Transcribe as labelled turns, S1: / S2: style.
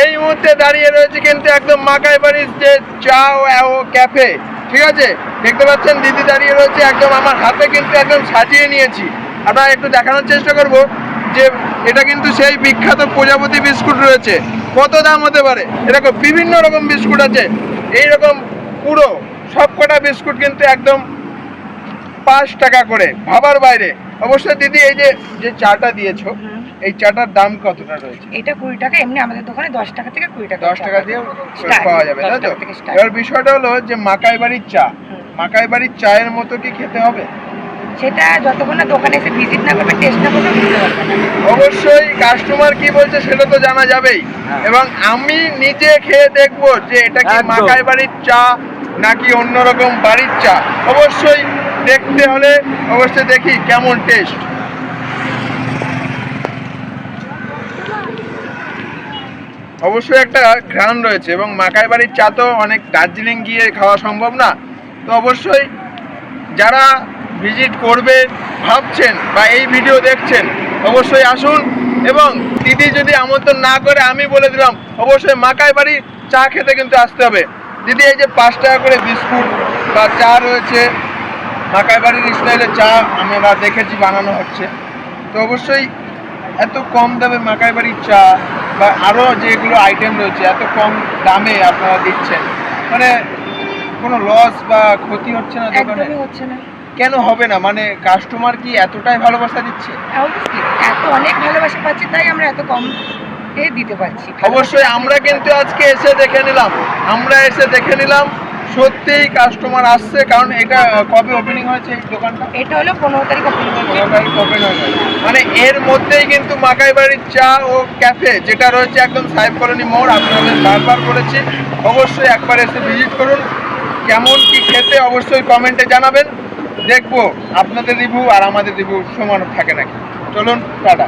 S1: এই মুহূর্তে দাঁড়িয়ে রয়েছে কিন্তু একদম মাকাই বাড়ির যে চা ও ক্যাফে, ঠিক আছে? দেখতে পাচ্ছেন দিদি দাঁড়িয়ে রয়েছে, একদম আমার হাতে কিন্তু একদম সাজিয়ে নিয়েছি। আমরা একটু দেখানোর চেষ্টা করব যে এটা কিন্তু সেই বিখ্যাত প্রজাপতি বিস্কুট রয়েছে। কত দাম হতে পারে? এরকম বিভিন্ন রকম বিস্কুট আছে, এইরকম পুরো সবকটা বিস্কুট কিন্তু একদম 5 টাকা করে, ভাবার বাইরে। অবশ্যই দিদি, এই যে চাটা দিয়েছো, এই চাটার দাম কতটা রয়েছে?
S2: এটা 20 টাকা, এমনি আমাদের দোকানে 10 টাকা থেকে 20 টাকা।
S1: 10 টাকা দিয়ে পাওয়া যাবে, তাই তো? এবার বিষয়টা হলো যে মাকাই বাড়ির চা, মাকাই বাড়ির চায়ের মতো কি খেতে হবে?
S2: সেটা যতক্ষণ না দোকানে এসে ভিজিট না করবে, টেস্ট না করবে, বুঝতে পারবে না।
S1: অবশ্যই কাস্টমার কি বলছে সেটা তো জানা যাবেই, এবং আমি নিজে খেয়ে দেখবো যে এটা কি মাকাই বাড়ির চা নাকি অন্যরকম বাড়ির চা। অবশ্যই দেখতে হলে অবশ্যই দেখি কেমন টেস্ট। অবশ্যই একটা ঘ্রাণ রয়েছে, এবং মাকাই বাড়ির চা তো অনেক দার্জিলিং গিয়ে খাওয়া সম্ভব না। তো অবশ্যই যারা ভিজিট করবে ভাবছেন বা এই ভিডিও দেখছেন, অবশ্যই আসুন। এবং দিদি যদি আমন্ত্রণ না করে, আমি বলে দিলাম অবশ্যই মাকাই বাড়ির চা খেতে কিন্তু আসতে হবে। দিদি, এই যে 5 টাকা করে বিস্কুট বা চা রয়েছে, মাকাই বাড়ির স্টাইলে চা আমরা দেখেছি বানানো হচ্ছে, তো অবশ্যই এত কম দামে মাকাই বাড়ির চা বা আরও যেগুলো আইটেম রয়েছে এত কম দামে আপনারা দিচ্ছেন, মানে কোনো লস বা ক্ষতি হচ্ছে না দোকানে?
S2: একদমই হচ্ছে না।
S1: কেন হবে না? মানে কাস্টমার কি এতটাই ভালোবাসা দিচ্ছে?
S2: এত অনেক ভালোবাসা পাচ্ছি, তাই আমরা এত কম দিতে পারছি।
S1: অবশ্যই আমরা কিন্তু আজকে এসে দেখে নিলাম সত্যিই কাস্টমার আসছে। কারণ এটা কবে ওপেনিং হয়েছে এই দোকানটা?
S2: এটা হলো 15 তারিখ ওপেন হয়েছে।
S1: 15 তারিখ ওপেন হয়েছে, মানে এর মধ্যেই কিন্তু মাকাই বাড়ির চা ও ক্যাফে যেটা রয়েছে একদম সাহেব কলোনি মোড়, আপনাদের বারবার বলেছি অবশ্যই একবার এসে ভিজিট করুন। কেমন কি খেতে অবশ্যই কমেন্টে জানাবেন, দেখবো আপনাদের রিভিউ আর আমাদের রিভিউ সমান থাকে নাকি। চলুন, টাটা।